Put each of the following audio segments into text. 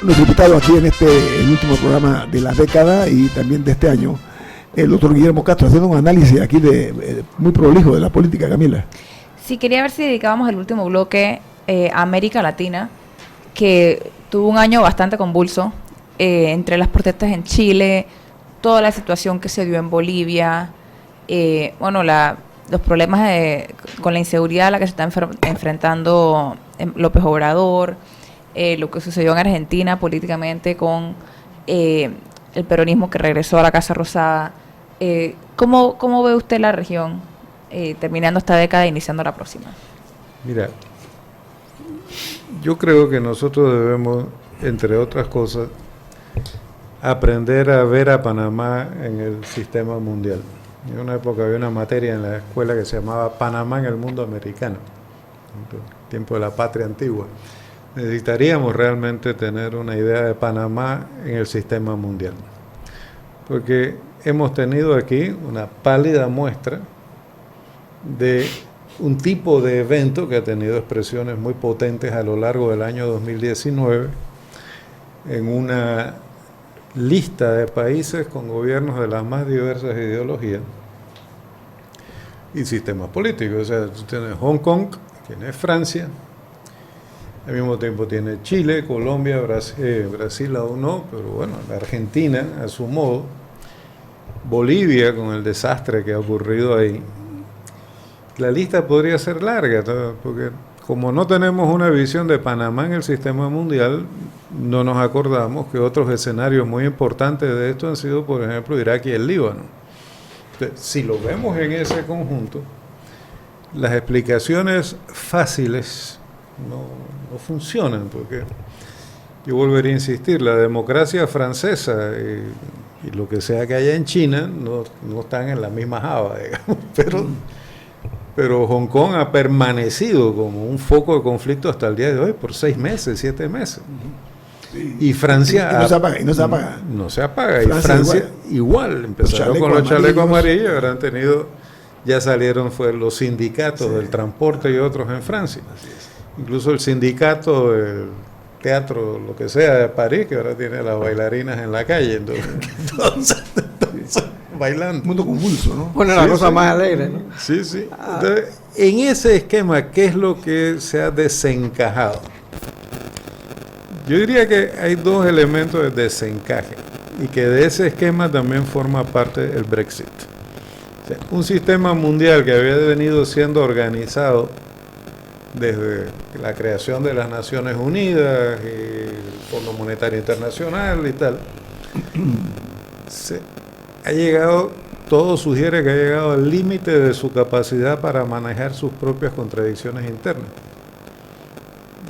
nuestro invitado aquí en el último programa de la década y también de este año, el doctor Guillermo Castro, haciendo un análisis aquí muy prolijo de la política, Camila. Sí, quería ver si dedicábamos el último bloque a América Latina, que tuvo un año bastante convulso, entre las protestas en Chile, toda la situación que se dio en Bolivia, los problemas con la inseguridad a la que se está enfrentando López Obrador, lo que sucedió en Argentina políticamente con el peronismo que regresó a la Casa Rosada. ¿Cómo ve usted la región terminando esta década e iniciando la próxima? Mira, yo creo que nosotros debemos, entre otras cosas, aprender a ver a Panamá en el sistema mundial. En una época había una materia en la escuela que se llamaba Panamá en el mundo americano, en el tiempo de la patria antigua. Necesitaríamos realmente tener una idea de Panamá en el sistema mundial, porque hemos tenido aquí una pálida muestra de un tipo de evento que ha tenido expresiones muy potentes a lo largo del año 2019 en una lista de países con gobiernos de las más diversas ideologías y sistemas políticos. O sea, tú tienes Hong Kong, tienes Francia, al mismo tiempo tienes Chile, Colombia, Brasil aún no, pero bueno, la Argentina a su modo, Bolivia con el desastre que ha ocurrido ahí. La lista podría ser larga, porque como no tenemos una visión de Panamá en el sistema mundial, no nos acordamos que otros escenarios muy importantes de esto han sido, por ejemplo, Irak y el Líbano. Entonces, si lo vemos en ese conjunto, las explicaciones fáciles no funcionan, porque yo volvería a insistir, la democracia francesa y lo que sea que haya en China no están en la misma java, digamos, pero Hong Kong ha permanecido como un foco de conflicto hasta el día de hoy por 6 meses, 7 meses. Sí. Y Francia... no se apaga. No se apaga. Y Francia igual empezaron con los chalecos amarillos, ya salieron los sindicatos del transporte y otros en Francia. Incluso el sindicato del teatro, lo que sea, de París, que ahora tiene las bailarinas en la calle. Entonces bailando. Mundo convulso, ¿no? Pone la cosa más alegre, ¿no? Sí. Entonces, en ese esquema, ¿qué es lo que se ha desencajado? Yo diría que hay 2 elementos de desencaje y que de ese esquema también forma parte el Brexit. O sea, un sistema mundial que había venido siendo organizado desde la creación de las Naciones Unidas y el Fondo Monetario Internacional y tal, todo sugiere que ha llegado al límite de su capacidad para manejar sus propias contradicciones internas.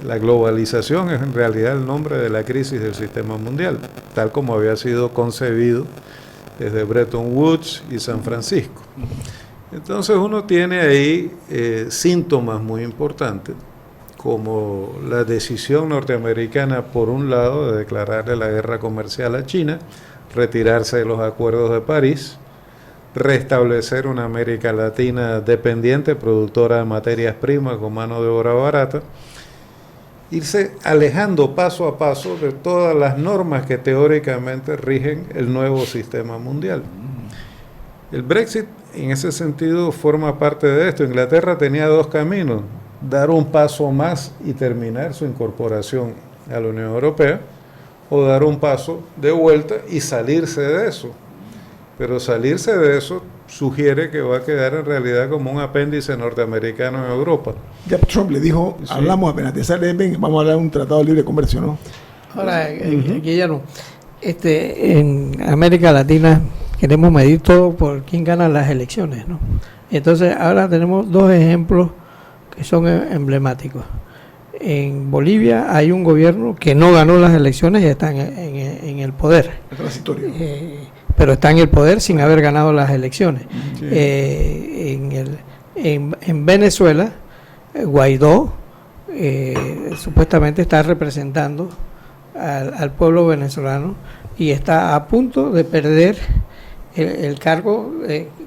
La globalización es en realidad el nombre de la crisis del sistema mundial, tal como había sido concebido desde Bretton Woods y San Francisco. Entonces uno tiene ahí síntomas muy importantes, como la decisión norteamericana, por un lado, de declararle la guerra comercial a China, retirarse de los acuerdos de París, restablecer una América Latina dependiente, productora de materias primas con mano de obra barata, irse alejando paso a paso de todas las normas que teóricamente rigen el nuevo sistema mundial. El Brexit, en ese sentido, forma parte de esto. Inglaterra tenía 2 caminos: dar un paso más y terminar su incorporación a la Unión Europea, o dar un paso de vuelta y salirse de eso. Pero salirse de eso sugiere que va a quedar en realidad como un apéndice norteamericano en Europa. Ya Trump le dijo, sí, hablamos apenas te sale, ven, vamos a hablar de un tratado de libre comercio, ¿no? Ahora, Guillermo, en América Latina queremos medir todo por quién gana las elecciones, ¿no? Entonces, ahora tenemos 2 ejemplos que son emblemáticos. En Bolivia hay un gobierno que no ganó las elecciones y está en el poder. Es transitorio. Pero está en el poder sin haber ganado las elecciones. Sí. En Venezuela, Guaidó supuestamente está representando al pueblo venezolano y está a punto de perder el cargo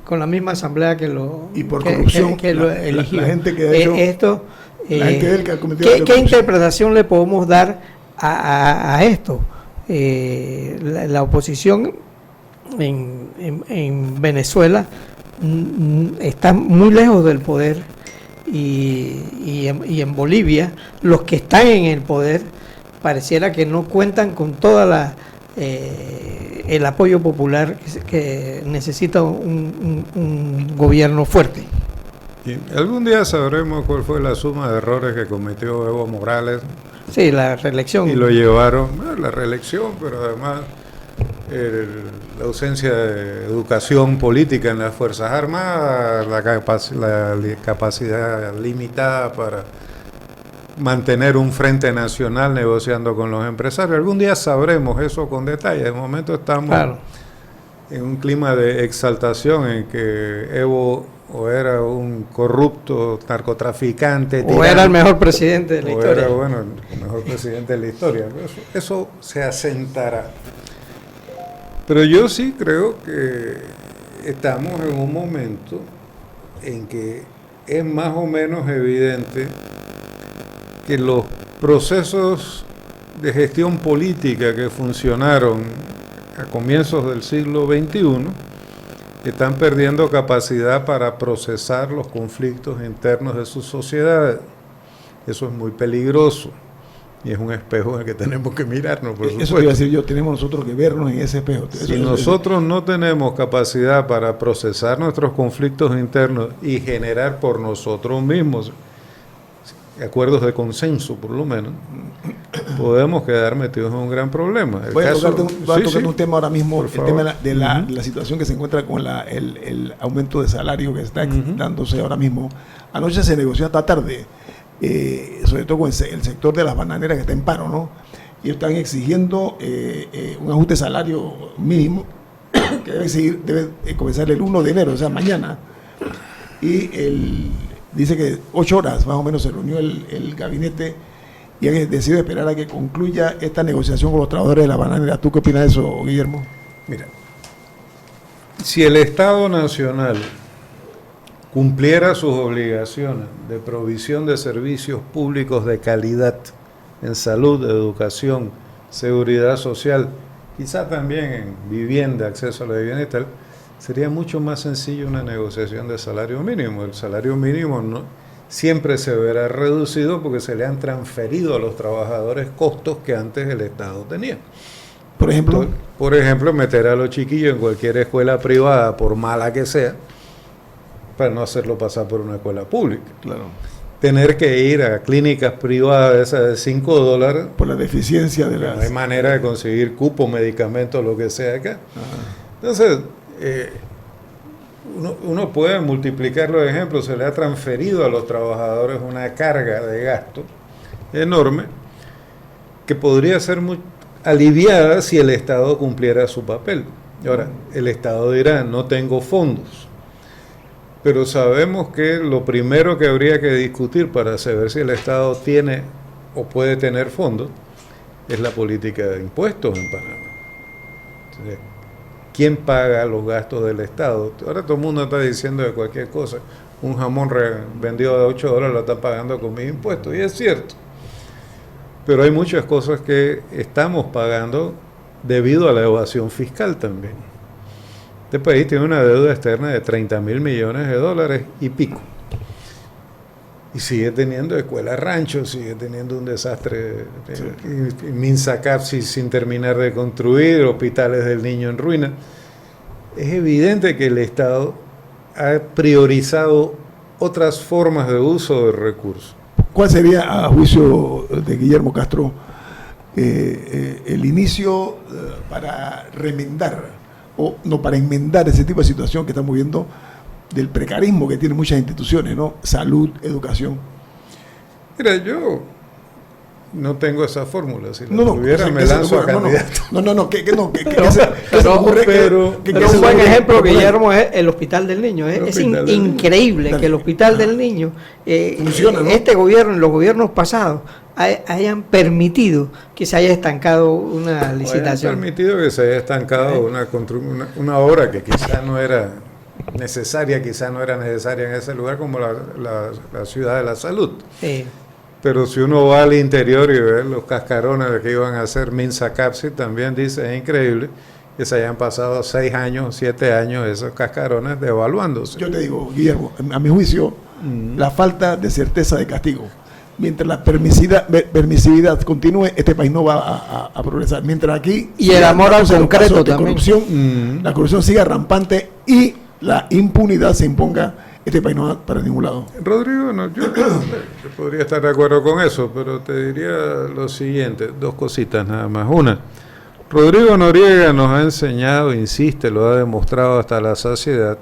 con la misma asamblea que lo y por corrupción que lo eligió. La gente que ha hecho ¿Qué interpretación le podemos dar a esto. La oposición en Venezuela está muy lejos del poder y en Bolivia los que están en el poder pareciera que no cuentan con toda el apoyo popular que necesita un gobierno fuerte. Y algún día sabremos cuál fue la suma de errores que cometió Evo Morales. Sí, la reelección. Y lo llevaron a la reelección, pero además la ausencia de educación política en las Fuerzas Armadas, la capacidad limitada para mantener un frente nacional negociando con los empresarios. Algún día sabremos eso con detalle. De momento estamos en un clima de exaltación en que Evo o era un corrupto narcotraficante, o tirano, era el mejor presidente de la historia. Era, bueno, el mejor presidente de la historia. Eso se asentará. Pero yo sí creo que estamos en un momento en que es más o menos evidente que los procesos de gestión política que funcionaron a comienzos del siglo XXI están perdiendo capacidad para procesar los conflictos internos de sus sociedades. Eso es muy peligroso y es un espejo en el que tenemos que mirarnos, por supuesto. Eso iba a decir yo, tenemos nosotros que vernos en ese espejo. Si nosotros no tenemos capacidad para procesar nuestros conflictos internos y generar por nosotros mismos acuerdos de consenso, por lo menos, podemos quedar metidos en un gran problema. Voy a tocar un tema ahora mismo, el tema de la situación que se encuentra con el aumento de salario que está dándose ahora mismo. Anoche se negoció hasta tarde, sobre todo con el sector de las bananeras que está en paro, ¿no? Y están exigiendo un ajuste de salario mínimo que debe comenzar el 1 de enero, o sea, mañana. Y dice que 8 horas más o menos se reunió el gabinete y han decidido esperar a que concluya esta negociación con los trabajadores de la bananera. ¿Tú qué opinas de eso, Guillermo? Mira, si el Estado Nacional cumpliera sus obligaciones de provisión de servicios públicos de calidad en salud, educación, seguridad social, quizá también en vivienda, acceso a la vivienda y tal, sería mucho más sencillo una negociación de salario mínimo. El salario mínimo siempre se verá reducido porque se le han transferido a los trabajadores costos que antes el Estado tenía. Por ejemplo, meter a los chiquillos en cualquier escuela privada, por mala que sea, para no hacerlo pasar por una escuela pública. Claro. Tener que ir a clínicas privadas esas de $5 por la deficiencia de las... No hay manera de conseguir cupo, medicamentos, lo que sea acá. Entonces, uno puede multiplicar los ejemplos. Se le ha transferido a los trabajadores una carga de gasto enorme que podría ser muy aliviada si el Estado cumpliera su papel. Ahora, el Estado dirá, no tengo fondos. Pero sabemos que lo primero que habría que discutir para saber si el Estado tiene o puede tener fondos es la política de impuestos en Panamá. Entonces, ¿quién paga los gastos del Estado? Ahora todo el mundo está diciendo de cualquier cosa. Un jamón vendido de $8 lo están pagando con mis impuestos, y es cierto. Pero hay muchas cosas que estamos pagando debido a la evasión fiscal también. Este país tiene una deuda externa de $30,000 millones y pico. Y sigue teniendo escuelas ranchos, sigue teniendo un desastre, Minsacapsi sin terminar de construir, hospitales del niño en ruina. Es evidente que el Estado ha priorizado otras formas de uso de recursos. ¿Cuál sería, a juicio de Guillermo Castro, el inicio para remendar, o no, para enmendar ese tipo de situación que estamos viendo del precarismo que tienen muchas instituciones, ¿no? Salud, educación? Mira, yo no tengo esa fórmula. Si la tuviera, me lanzo a candidato. Pero un buen ejemplo, Guillermo, es el Hospital del Niño. Es increíble que el Hospital del Niño, funciona, ¿no? Este gobierno y los gobiernos pasados hayan permitido que se haya estancado una licitación. Hayan permitido que se haya estancado una obra que quizás no era necesaria en ese lugar, como la ciudad de la salud. Sí. Pero si uno va al interior y ve los cascarones de que iban a hacer Minsa Capsi, también dice, es increíble que se hayan pasado 6 años, 7 años esos cascarones devaluándose. Yo te digo, Guillermo, a mi juicio, la falta de certeza de castigo. Mientras la permisividad continúe, este país no va a progresar. Mientras aquí... Y el amor al concreto también. La corrupción siga rampante y la impunidad se imponga, este país no va para ningún lado. Rodrigo, yo podría estar de acuerdo con eso, pero te diría lo siguiente, 2 cositas nada más. Una, Rodrigo Noriega nos ha enseñado, insiste, lo ha demostrado hasta la saciedad,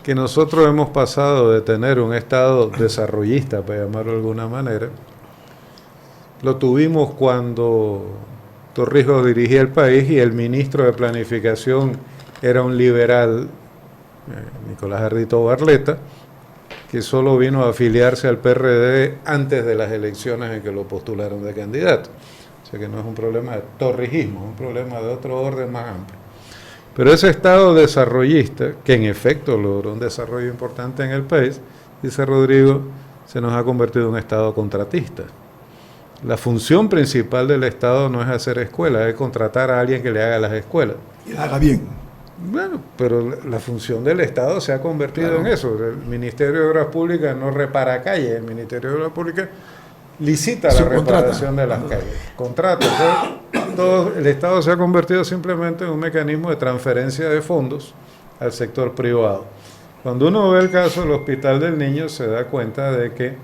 que nosotros hemos pasado de tener un Estado desarrollista, para llamarlo de alguna manera. Lo tuvimos cuando Torrijos dirigía el país y el ministro de Planificación era un liberal, Nicolás Ardito Barletta, que solo vino a afiliarse al PRD antes de las elecciones en que lo postularon de candidato. O sea que no es un problema de torrijismo, es un problema de otro orden más amplio. Pero ese Estado desarrollista, que en efecto logró un desarrollo importante en el país, dice Rodrigo, se nos ha convertido en un Estado contratista. La función principal del Estado no es hacer escuelas, es contratar a alguien que le haga las escuelas. Y la haga bien. Bueno, pero la función del Estado se ha convertido en eso. El Ministerio de Obras Públicas no repara calles, el Ministerio de Obras Públicas licita la reparación de las calles, contrata. El Estado se ha convertido simplemente en un mecanismo de transferencia de fondos al sector privado. Cuando uno ve el caso del Hospital del Niño, se da cuenta de que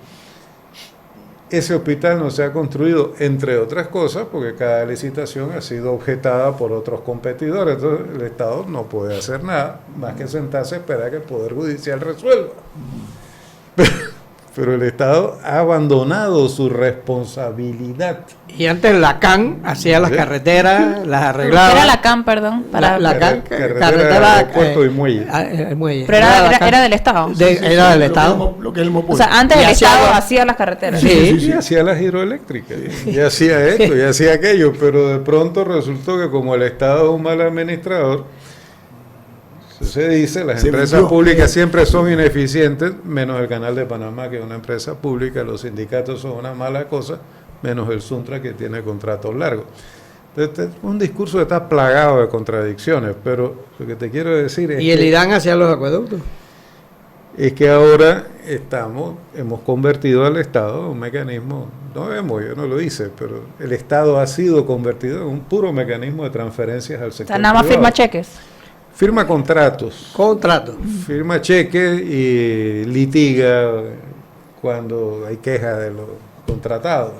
ese hospital no se ha construido, entre otras cosas, porque cada licitación ha sido objetada por otros competidores. Entonces, el Estado no puede hacer nada más que sentarse a esperar que el Poder Judicial resuelva. Pero el Estado ha abandonado su responsabilidad. Y antes la CAN hacía las carreteras, las arreglaba. Era la CAN, perdón. Para la CAN, carretera, puerto y muelle. El muelle. Pero era del Estado. Era del Estado. Lo que es el Mopol. O sea, antes el Estado hacía las carreteras. Sí, hacía las hidroeléctricas, y hacía esto, y hacía aquello, pero de pronto resultó que como el Estado es un mal administrador, se dice, las empresas públicas siempre son ineficientes, menos el Canal de Panamá, que es una empresa pública, los sindicatos son una mala cosa, menos el Suntra, que tiene contratos largos. Entonces, un discurso que está plagado de contradicciones, pero lo que te quiero decir es ¿Y el Irán hacia los acueductos? Es que ahora hemos convertido al Estado en un mecanismo, yo no lo hice, pero el Estado ha sido convertido en un puro mecanismo de transferencias al sector O sea, nada más privado. firma cheques. Firma contratos. Firma cheques y litiga cuando hay quejas de los contratados.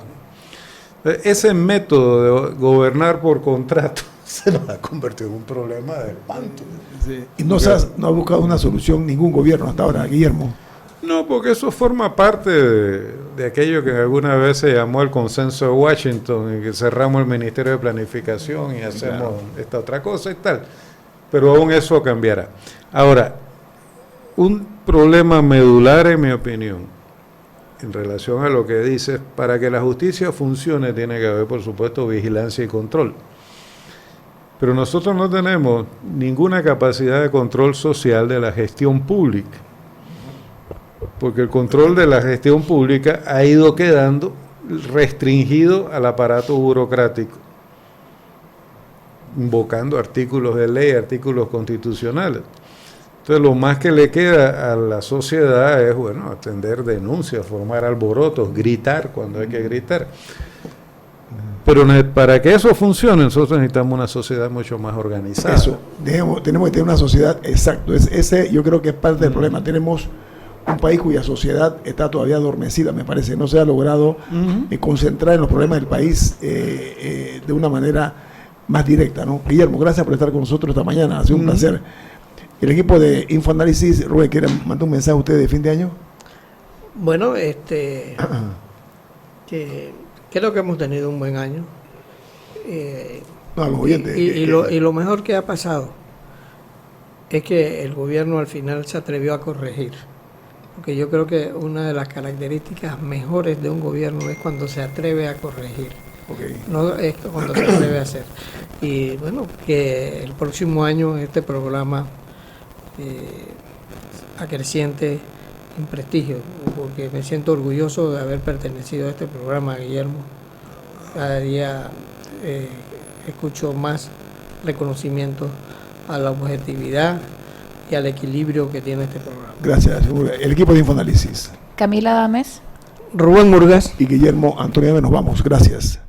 Ese método de gobernar por contrato se nos ha convertido en un problema de espanto. Sí. Y no ha buscado una solución ningún gobierno hasta ahora, Guillermo. No, porque eso forma parte de aquello que alguna vez se llamó el consenso de Washington, y que cerramos el Ministerio de Planificación y hacemos esta otra cosa y tal. Pero aún eso cambiará. Ahora, un problema medular, en mi opinión, en relación a lo que dices, para que la justicia funcione tiene que haber, por supuesto, vigilancia y control. Pero nosotros no tenemos ninguna capacidad de control social de la gestión pública, porque el control de la gestión pública ha ido quedando restringido al aparato burocrático, invocando artículos de ley, artículos constitucionales. Entonces, lo más que le queda a la sociedad es, atender denuncias, formar alborotos, gritar cuando hay que gritar. Pero para que eso funcione, nosotros necesitamos una sociedad mucho más organizada. Eso, tenemos que tener una sociedad, exacto. Ese yo creo que es parte del problema. Tenemos un país cuya sociedad está todavía adormecida, me parece. No se ha logrado concentrar en los problemas del país de una manera más directa, ¿no? Guillermo, gracias por estar con nosotros esta mañana, ha sido un placer. El equipo de Infoanálisis, Rubén, ¿quiere mandar un mensaje a ustedes de fin de año? Bueno, que creo que hemos tenido un buen año. Los oyentes. Y lo mejor que ha pasado es que el gobierno al final se atrevió a corregir. Porque yo creo que una de las características mejores de un gobierno es cuando se atreve a corregir. No es cuando se atreve a hacer. Y bueno, que el próximo año este programa acreciente en prestigio, porque me siento orgulloso de haber pertenecido a este programa, Guillermo. Cada día escucho más reconocimiento a la objetividad y al equilibrio que tiene este programa. Gracias. El equipo de Infoanálisis. Camila Dames. Rubén Murgas Y Guillermo Antonio, nos vamos. Gracias.